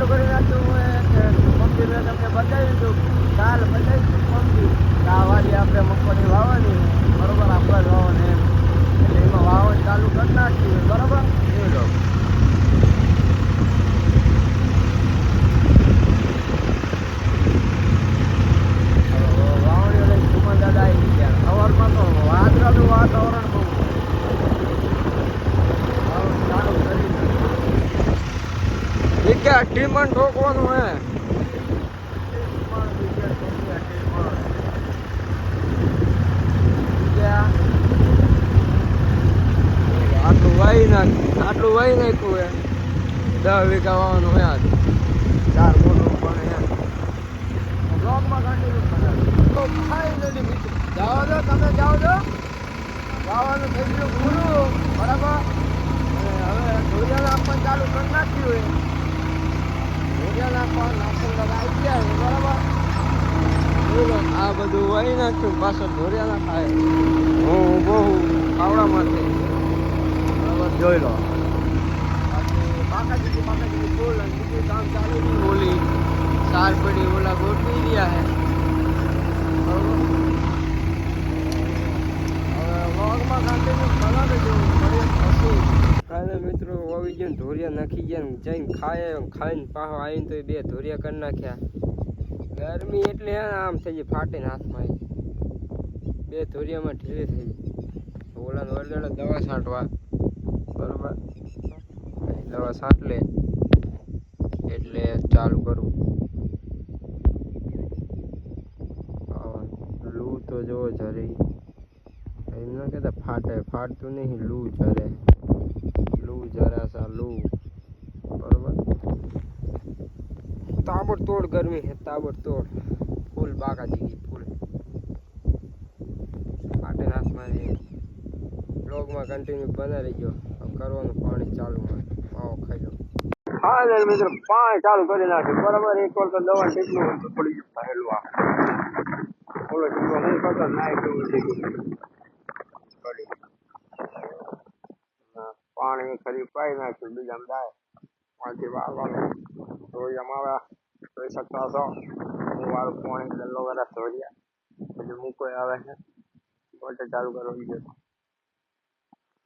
કરી નાખ્યું કે મંદિર મેં તમને બતાવી દીધું, કાલ બતાવી દીધું મંદિર આ વાડી આપણે મગફળી વાવવાની બરોબર, આપણે જ વાવવાની એમ, એટલે એમાં વાવણ ચાલુ કરી નાખ્યું બરોબર. જોઈ લો વાવણીઓ લઈને સુમન દાદા આવી ગયા. સવારમાં તો વાદળાનું વાતાવરણ બહુ ચાલુ કરી દીધું. ટીમન ઠોકવાનું હે આટલું વાઈ નાખ્યું હે 10 વીઘા વાવવાનું હે આજ 4 મોટું પણ હે બ્લોકમાં કન્ટિન્યુ બનાવ્યું. ફાઇનલી મિત્રો જાઓ છો, તમે જાઓ છો, વાવવાનું થઈ ગયું પૂરું બરાબર. હવે ધોરિયા નાખવાનું ચાલુ કરી નાખ્યું હોય, ધોરિયા નાખવાનું આવી ગયા છે બરાબર. આ બધું વાઈ નાખ્યું, પાછળ ધોરિયા ના ખાય. હું બહુ આવડામાંથી બરાબર જોઈ લો. બાકાજી બોલ અને બીજું કામ ચાલુ નહીં. બોલી સાર પડી ઓલા ગોઠવી રહ્યા હે બરોબર. હવે વ્લોગમાં કન્ટિન્યુ બનાવે જેવું મળે પછી કાલે મિત્રો આવી ગયા ને ધોરિયા નાખી ગયા ને જઈને ખાઈને પાછો આવીને તો 2 ધોરિયા કરી નાખ્યા. ગરમી એટલે આમ થઈ જાય ફાટીને હાથમાં 2 ધોરિયામાં ઢીલી થઈ જાય. ઓલાને વરદાડા દવા છાંટવા બરોબર, દવા છાંટલે એટલે ચાલુ કરું. લૂ તો જો જરી એમ ના કહેતા ફાટતું નહીં, લૂ જરા લૂ બરોબર. તાબડતોડ ગરમી છે, તાબડતોડ ફૂલ બાકાજી ફૂલ ફાટે નાથમાં. બ્લોગમાં કન્ટિન્યુ બના રહીજો. કરવાનું પાણી ચાલુ હોય પાવો ખાઈ લો. હા મિત્રો પાણી ચાલુ કરી નાખ્યું બરાબર. એક વાર તો દવા ટીપલું હોય તો પડી ગયું ભરેલું. આ ઓલો ટીપલો નહીં કરતો નાખ્યું પાણી ખરી પાઈ નાખ્યું. બીજામાં જાય પાણીથી વાળવાનું ધોરિયામાં આવ્યા જોઈ શકતા છો. વાળું પાણી ગલ્લો વરસ ધોરિયા બધું મૂકો આવે છે. મોટર ચાલુ કરવાની છે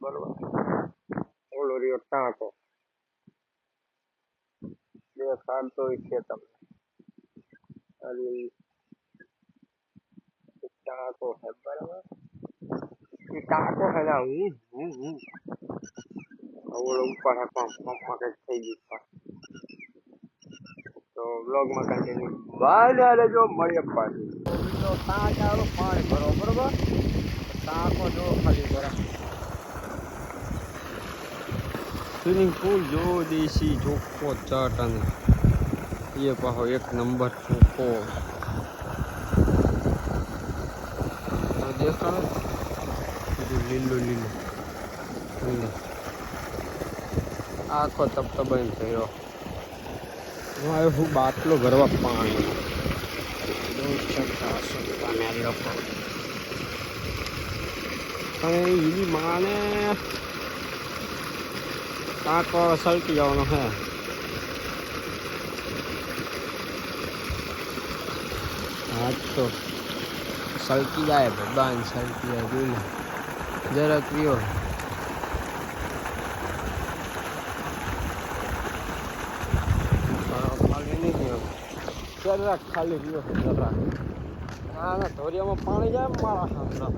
બરોબર. ઓલો રહ્યો ટાંકો દેખાડતો છે તમને. ટાંકો છે બરાબર. એ ટાંકો છે ને હું ઓલો ઉપર હે પંપમાં કંઈક થઈ ગયું. તો બ્લોગમાં કન્ટિન્યુ બાય રહેજો. મળીએ પાછું. તો ટાંકાનું પાણી ભરો બરોબર. ટાંકો જો ખાલી ભરા. સ્વિમિંગ પુલ જો દેશી ચોખ્ખો ચટ અને એ પાછો 1 નંબર ચોખ્ખો દેખાડો. લીલું આખો તપતબાઈને થયો. હું બાટલો ભરવા પાણી લોકો અને એની માને ટાંકો સળકી જવાનો હે. આજ તો સળકી જાય ભગવાન, સળકી જાય જોઈને જરાક રહ્યો. ખાલી નહીં જરાક ખાલી રહ્યો જરાક. ના ધોરિયામાં પાણી જાય મારા હાથમાં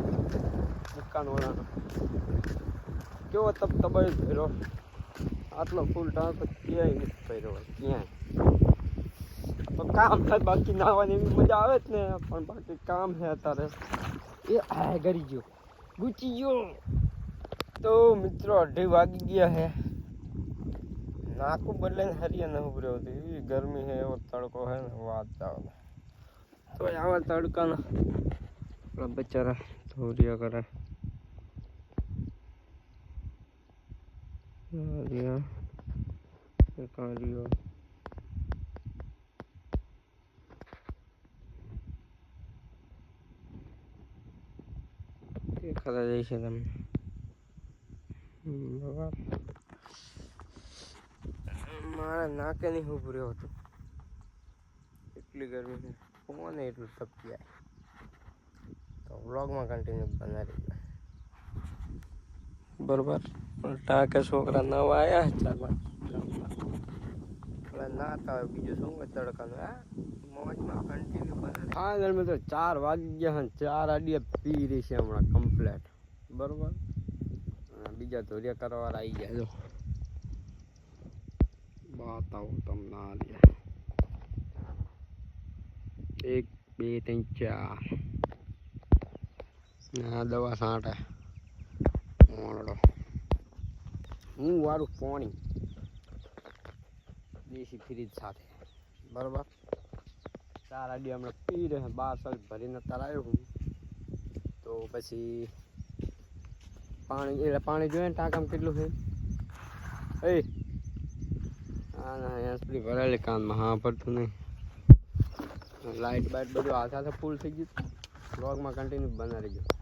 દુકાનવાળાનો કેવો તબતબાઈ ભર્યો. આટલો ફૂલ ટાંકો ક્યાંય નથી ભર્યો ક્યાંય. તો કામ થાય બાકી નાહવાની એવી મજા આવે જ ને, પણ બાકી કામ છે અત્યારે. એ આ ગરી ગયો ગુચી ગયો. તો મિત્રો 2:30 વાગી ગયા હે. નાકું બદલાઈને હરિયા ન ઉભર્યો હતો. એવી ગરમી છે, એવો તડકો છે ને વાત જાવ. તો આવા તડકાના બચારા ધોરિયા કરે. કાર્યો દેખાતા જાય છે તમને. મારા નાકે નહીં ઉભું રહ્યો હતો એટલી ગરમી છે કોને એટલું તપી જાય તો વ્લોગમાં કન્ટિન્યુ બનાવી બરોબર ટાંકે છોકરા નવા આવ્યા 4-5 નાતા હોય બીજું શું હોય તડકાનું હા મોજમાં કન્ટિન્યુ બનાવે ફાઇનલ મેં તો 4 વાગી ગયા ને 4 આડીએ પી રહી છે હમણાં કમ્પ્લેટ બરોબર બીજા ધોરિયા કરવાવાળા આવી ગયા જો બતાવું તમને આ લે 1 2 3 4 આ દવા છાંટે મોણડો હું વાળું પાણી દેશી ફ્રીજ સાથે બરોબર 4 આડી હમણાં પી રહે 12 ભરીને તરાયો હું તો પછી પાણી જોઈએ ને ટાંકામાં કેટલું છે એ હા ના એસપી ભરાયેલી કાનમાં હા પડતું નહીં લાઇટ બાઇટ બધું હાથ ફૂલ થઈ ગયું બ્લોગમાં કન્ટિન્યુ બનાવી ગયું